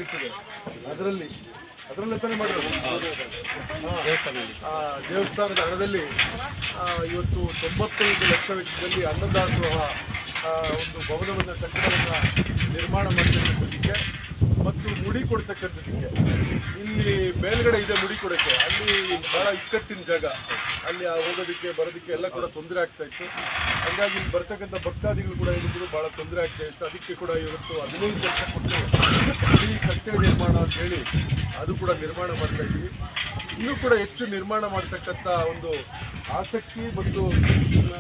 ಇರ್ತದೆ, ಅದರಲ್ಲಿ ತಾನೇ ಮಾಡಿರೋದು. ದೇವಸ್ಥಾನದ ಹಣದಲ್ಲಿ ಇವತ್ತು 95 ಲಕ್ಷ ವೆಚ್ಚದಲ್ಲಿ ಅನ್ನದಾಸೋಹ ಒಂದು ಭವನವನ್ನು ಕಟ್ಟಡವನ್ನು ನಿರ್ಮಾಣ ಮಾಡತಕ್ಕಂಥದ್ದಕ್ಕೆ ಮತ್ತು ಮುಡಿ ಕೊಡ್ತಕ್ಕಂಥದ್ದಕ್ಕೆ. ಇಲ್ಲಿ ಮೇಲ್ಗಡೆ ಇದೆ ಮುಡಿ ಕೊಡೋಕ್ಕೆ, ಅಲ್ಲಿ ಭಾಳ ಇಕ್ಕಟ್ಟಿನ ಜಾಗ, ಅಲ್ಲಿ ಹೋಗೋದಕ್ಕೆ ಬರೋದಕ್ಕೆ ಎಲ್ಲ ಕೂಡ ತೊಂದರೆ ಆಗ್ತಾ ಇತ್ತು. ಹಾಗಾಗಿ ಇಲ್ಲಿ ಬರ್ತಕ್ಕಂಥ ಭಕ್ತಾದಿಗಳು ಕೂಡ ಏನಿದ್ರು ಭಾಳ ತೊಂದರೆ ಆಗ್ತಾ ಇತ್ತು. ಅದಕ್ಕೆ ಕೂಡ ಇವತ್ತು 15 ಲಕ್ಷ ಕೊಟ್ಟು ಈ ಕಟ್ಟಡ ನಿರ್ಮಾಣ ಅಂತ ಹೇಳಿ ಅದು ಕೂಡ ನಿರ್ಮಾಣ ಮಾಡ್ತಾ ಇದ್ದೀವಿ. ಇನ್ನೂ ಕೂಡ ಹೆಚ್ಚು ನಿರ್ಮಾಣ ಮಾಡ್ತಕ್ಕಂಥ ಒಂದು ಆಸಕ್ತಿ ಮತ್ತು